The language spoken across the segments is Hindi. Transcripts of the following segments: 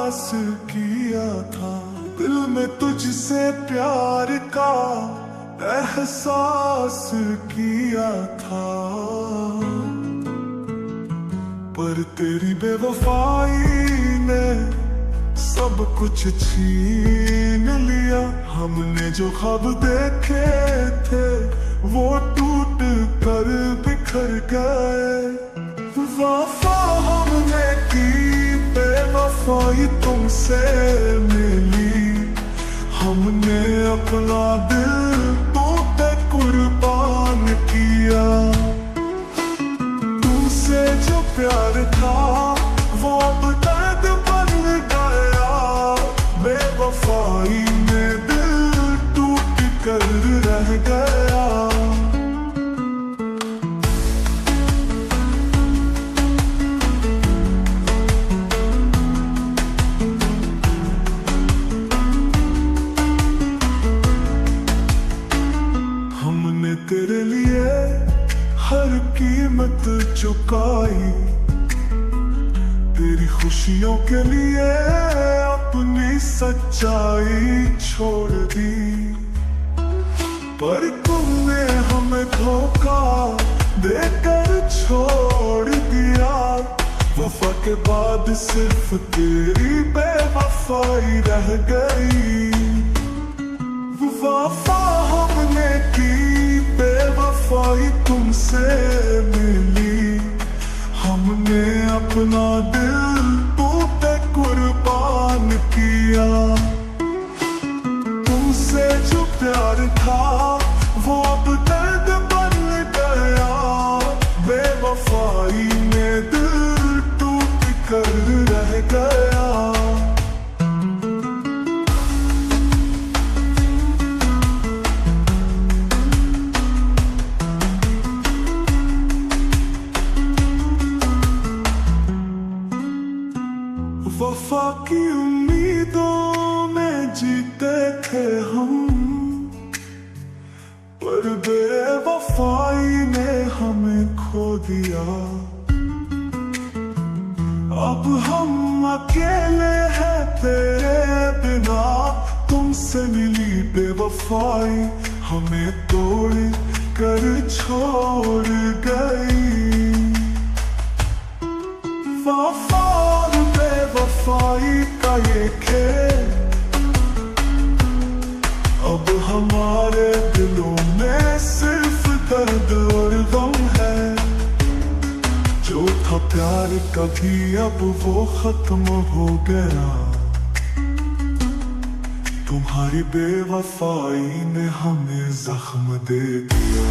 एहसास किया था, दिल में तुझसे प्यार का एहसास किया था। पर तेरी बेवफाई ने सब कुछ छीन लिया। हमने जो ख्वाब देखे थे वो टूट कर बिखर गए। वफा हमने की, बेवफाई तुमसे मिली। हमने अपना दिल तो पे कुर्बान किया। तुमसे जो प्यार था वो अब दर्द बन गया। बेवफाई में दिल टूट कर रह गया। हमने तेरे लिए हर कीमत चुकाई, तेरी खुशियों के लिए अपनी सच्चाई छोड़ दी। पर तुमने हमें धोखा देकर छोड़ दिया। वफा के बाद सिर्फ तेरी बेवफाई रह गई। वफा हमने की, बेवफाई तुमसे मिली। हमने अपना दिल तो पे कुर्बान किया। तुमसे जो प्यार था वो अब दर्द बन गया। बेवफाई में दिल टूट कर रह गया। वफा की उम्मीदों में जीते थे हम, पर बेवफाई ने हमें खो दिया। अब हम अकेले हैं तेरे बिना। तुमसे मिली बेवफाई हमें तोड़ कर छोड़ गई। वफा बेवफाई का ये खेल अब हमारे दिलों में सिर्फ दर्द और गम है। जो था प्यार कभी अब वो खत्म हो गया। तुम्हारी बेवफाई ने हमें जख्म दे दिया।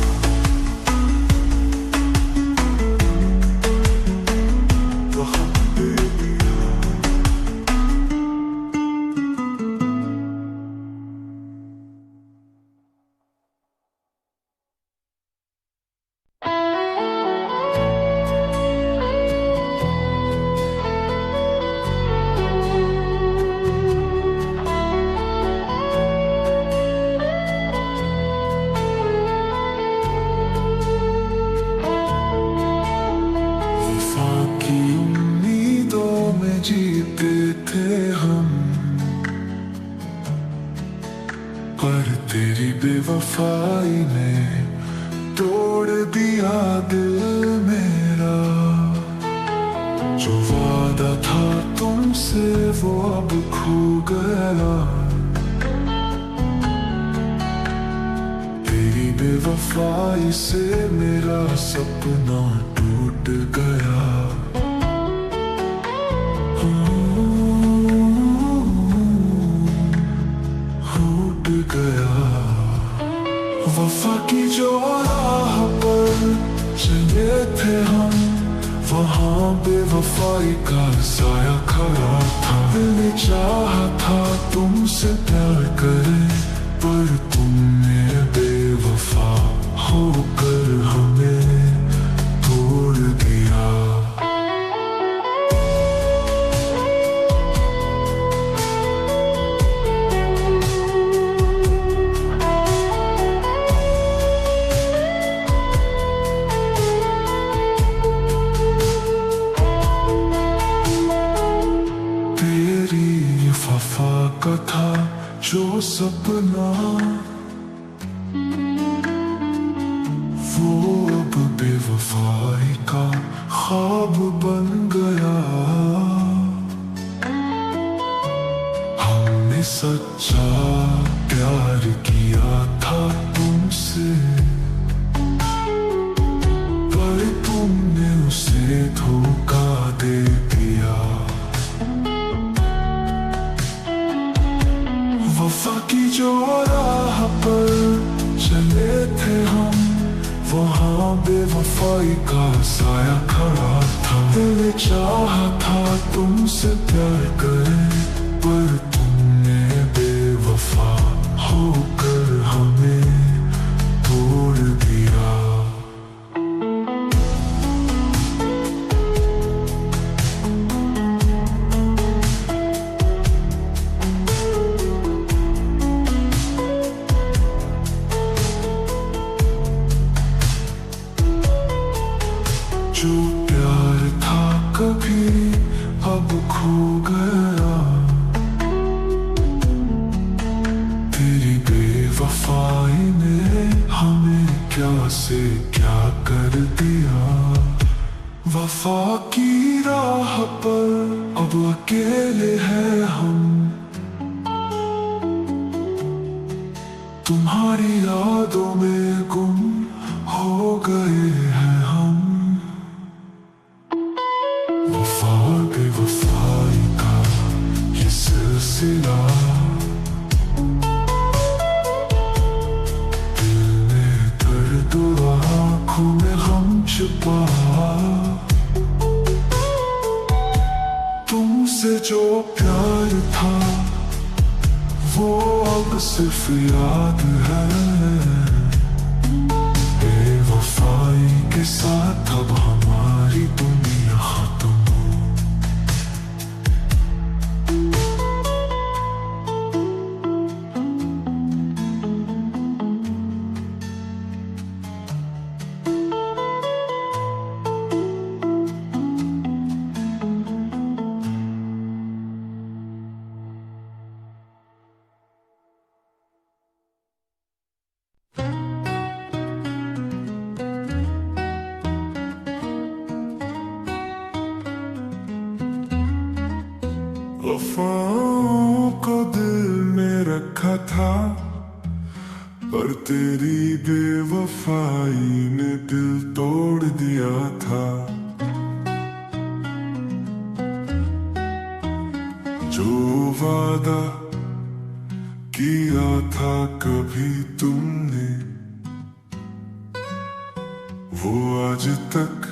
जीते थे हम, पर तेरी बेवफाई ने तोड़ दिया दिल मेरा। जो वादा था तुमसे वो अब खो गया। तेरी बेवफाई से मेरा सपना टूट गया। वफा की जो राह पर चले थे हम, वहाँ बेवफाई का साया खड़ा था। मैंने चाहा था तुमसे प्यार करे, पर तुमने बेवफा होकर हमें तोड़ दिया। तेरी जो सपना वो अब बेवफाई का ख्वाब बन गया। हमने सच्चा प्यार किया था तुमसे, पर तुमने उसे धोखा दे दिया। वफा की जो राह पर चले थे हम, वहाँ बेवफाई का साया खड़ा था। दिल चाहा था तुमसे प्यार करे, पर तुमने बेवफा होकर हमें तोड़ दिया। जो प्यार था कभी अब खो गया, तेरी बेवफाई ने हमें क्या से क्या कर दिया। वफा की राह पर अब अकेले हैं हम, तुम्हारी यादों में गुम हो गए हैं हम। वफा बेवफाई का ये सिलसिला, दिल ने दर्द आँखों में गम छुपा। तुमसे जो प्यार था वो अब सिर्फ याद है। बेवफाई के साथ अब हमारी दुनिया खत्म। वफाओं को दिल में रखा था, पर तेरी बेवफाई ने दिल तोड़ दिया था। जो वादा किया था कभी तुमने, वो आज तक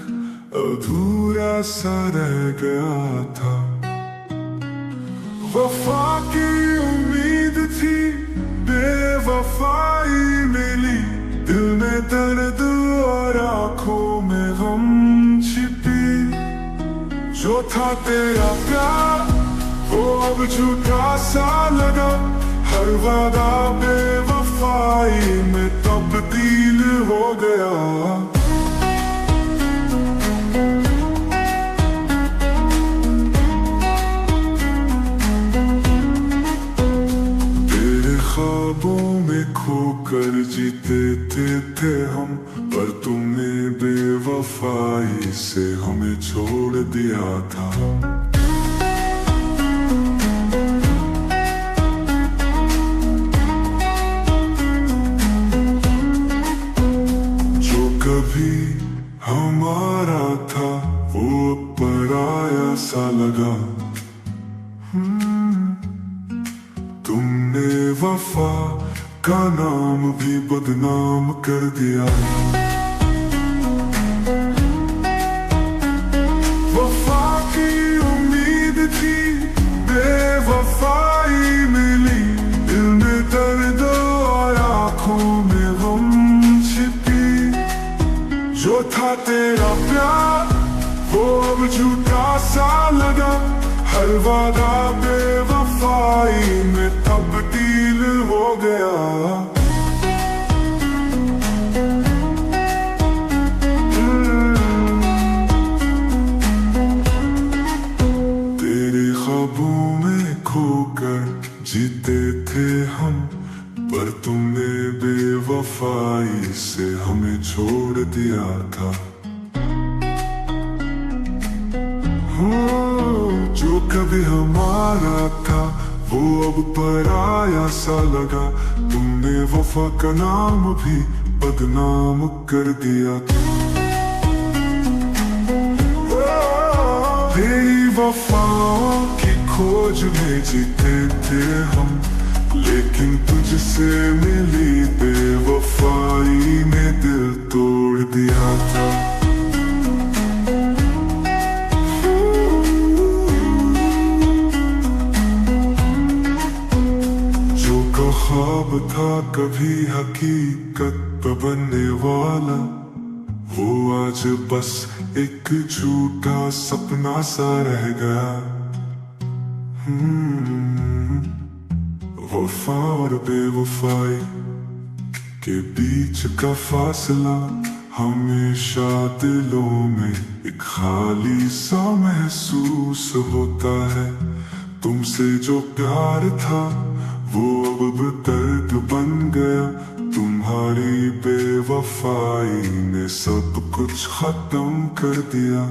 अधूरा सा रह गया था। वफा की उम्मीद थी, बेवफाई मिली। दिल में दर्द और आँखों में गम छिपी। जो था तेरा प्यार वो अब झूठा सा लगा। हर वादा बेवफाई में तब्दील हो गया। ख्वाबों में खोकर जीते थे हम, पर तुमने बेवफाई से हमें छोड़ दिया था। जो कभी हमारा था वो पराया सा लगा। तुमने वफा का नाम भी बदनाम कर दिया। वफा की उम्मीद थी, बेवफाई मिली। दिल में दर्द और आँखों में गम छिपी। जो था तेरा प्यार वो अब झूठा सा लगा। हर वादा बेवफाई में तब्दील हो गया। तेरे ख्वाबों में खोकर जीते थे बेवफाई से हमें छोड़ दिया था। जो कभी हमारा था वो अब पराया सा लगा। तुमने वफा का नाम भी बदनाम कर दिया था। बेवफाओं की खोज में जीते थे हम, लेकिन तुझसे मिली बेवफाई ने दिल तोड़ दिया था। जो ख्वाब था कभी हकीकत बनने वाला, वो आज बस एक झूठा सपना सा रह गया। वफा और बेवफाई के बीच का फासला हमेशा दिलों में एक खाली सा महसूस होता है। तुमसे जो प्यार था वो अब दर्द बन गया। तुम्हारी बेवफाई ने सब कुछ खत्म कर दिया।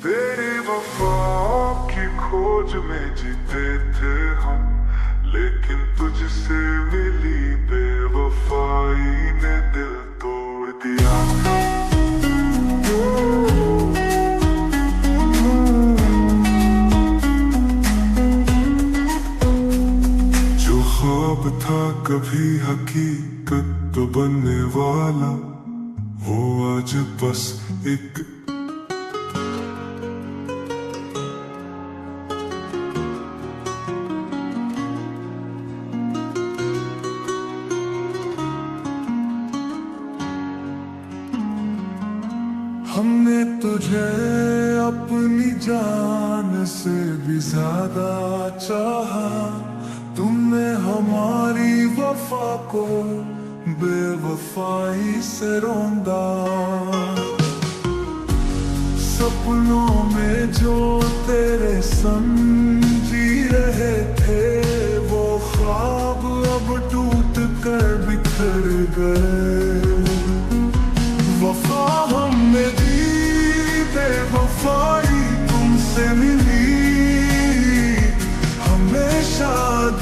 तेरी वफाओं की खोज में जीते थे हम, लेकिन तुझसे मिली बेवफाई ने दिल तोड़ दिया। जो ख्वाब था कभी हकीकत बनने वाला, वो आज बस एक हमने तुझे अपनी जान से भी ज्यादा चाहा। तुमने हमारी वफा को बेवफाई से रौंदा। सपनों में जो तेरे संग जी रहे थे, वो ख्वाब अब टूट कर बिखर गए। वफा हमने दी, बेवफाई तुमसे मिली। हमेशा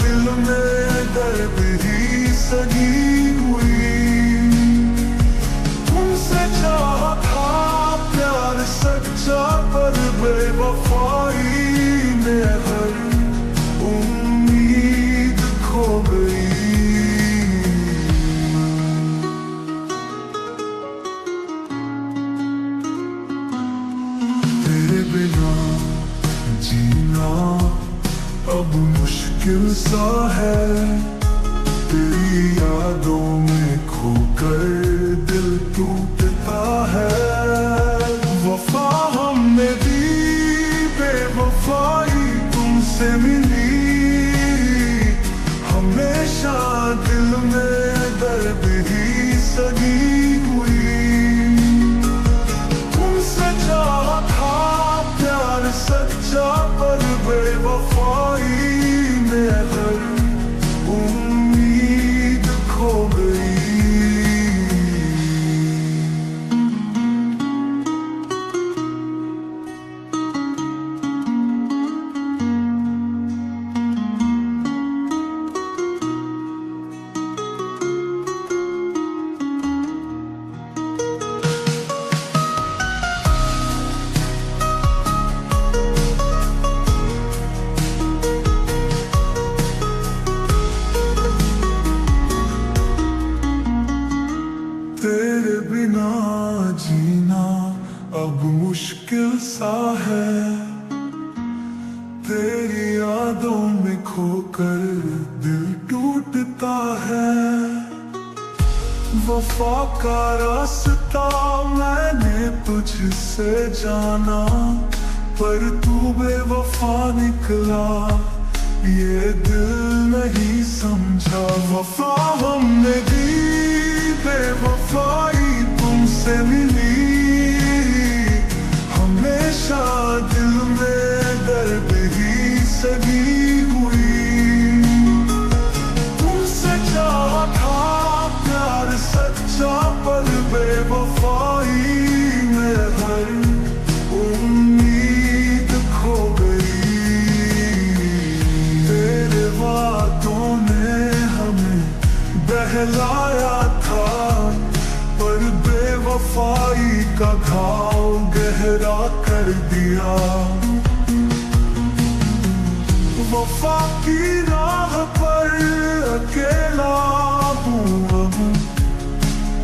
दिल में दर्द ही सगी हुई। तुमसे चाहा था प्यार सच्चा, पर बेवफाई ने हर उम्मीद खो गई। बिना जीना अब मुश्किल सा है। तेरी यादों में खोकर दिल टूटता है। वफा हमने दी, बेवफाई तुमसे मिली। हमेशा दिल में दर्द ही सगी हुई। तुमसे चाहा था प्यार सच्चा, पर बेवफाई ने हर उम्मीद खो गई। तेरे बिना जीना अब मुश्किल सा है। तेरी यादों में खोकर दिल टूटता है। वफा का रास्ता मैंने तुझसे जाना, पर तू बेवफा निकला, ये दिल नहीं समझा। वफा हमने दी, बेवफाई तुमसे मिली, हमेशा दिल में दर्द ही सगी हुई। तुमसे चाहा था प्यार सच्चा, पर बेवफाई में हर उम्मीद खो गई। तेरे वादों ने हमें बहलाया था, पर बेवफाई का घाव गहरा कर दिया। वफा की राह पर अकेला हूँ अब,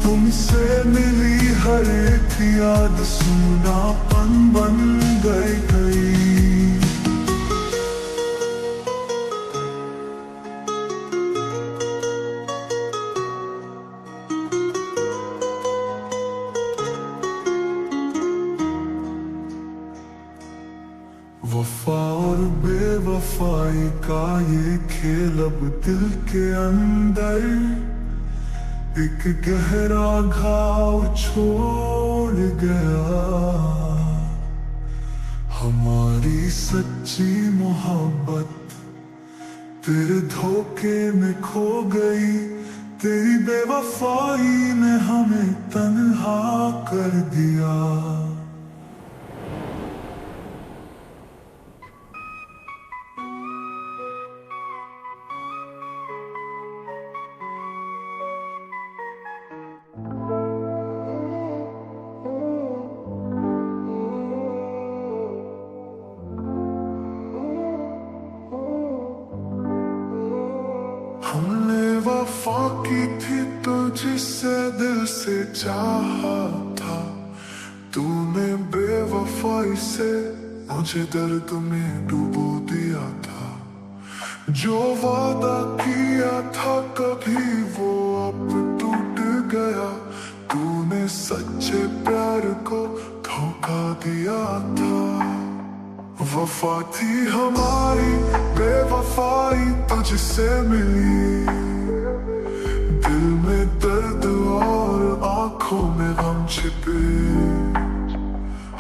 तुमसे मिली हर एक याद सूनापन बन गई। वफा और बेवफाई का ये खेल अब दिल के अंदर एक गहरा घाव छोड़ गया। हमारी सच्ची मोहब्बत तेरे धोखे में खो गई, तेरी बेवफाई ने हमें तन्हा कर दिया। हमने वफा की थी तुझसे दिल से चाहा था, तूने बेवफाई से मुझे दर्द में डुबो दिया था। जो वादा किया था कभी वो अब टूट गया, तूने सच्चे प्यार को धोखा दिया था। वफा थी हमारी, बेवफाई तुझसे मिली, दिल में दर्द और आंखों में गम छिपे।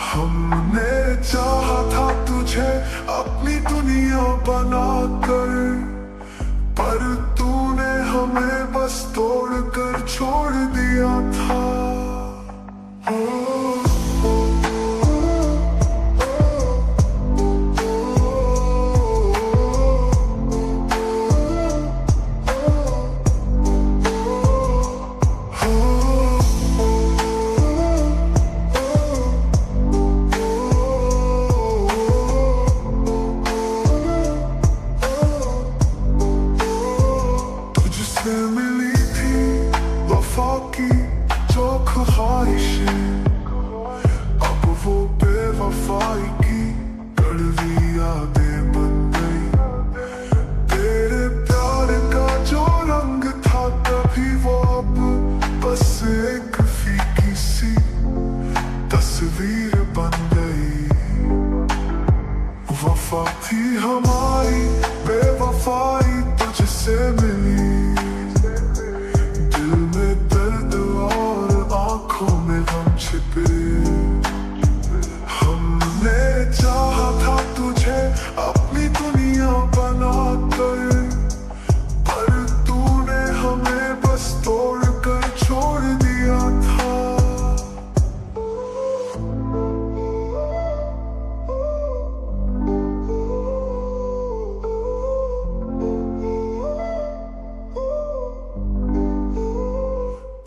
हमने चाहा था तुझे अपनी दुनिया बनाकर, पर तूने हमें बस तोड़कर छोड़ दिया था। मिली थी वफा की जो ख्वाहिशें, अब वो बेवफाई की कड़वी यादें बन गई। तेरे प्यार का जो रंग था कभी वो अब बस एक फीकी सी तस्वीर बन गई। वफा थी हमारी, बेवफाई तुझसे मिली, हमने चाहा था तुझे अपनी दुनिया बनाकर, पर तूने हमें बस तोड़कर छोड़ दिया था।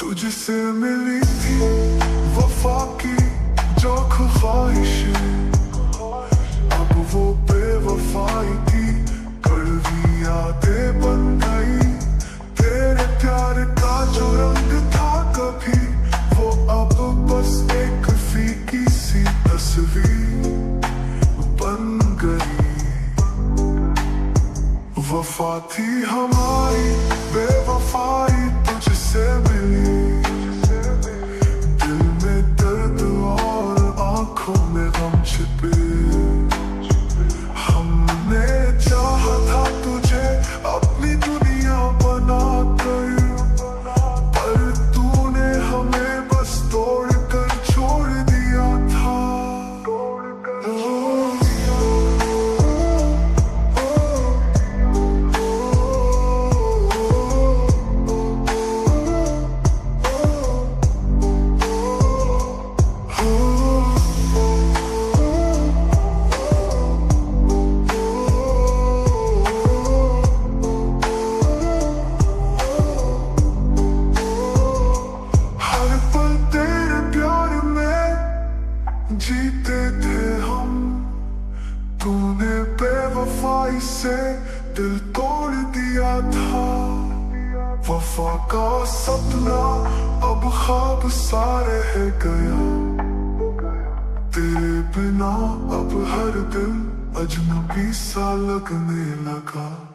तुझसे मिली थी वफा की जो ख्वाहिशें, अब वो बेवफाई की कड़वी यादें बन गई। तेरे प्यार का जो रंग था कभी वो अब बस एक फीकी सी तस्वीर बन गई। वफा थी हमारी, बेवफाई तुझसे मिली, दिल में दर्द और आंखों में गम छिपे। वफा का सपना अब ख्वाब सा रह गया। तेरे बिना अब हर दिल अजनबी सा लगने लगा।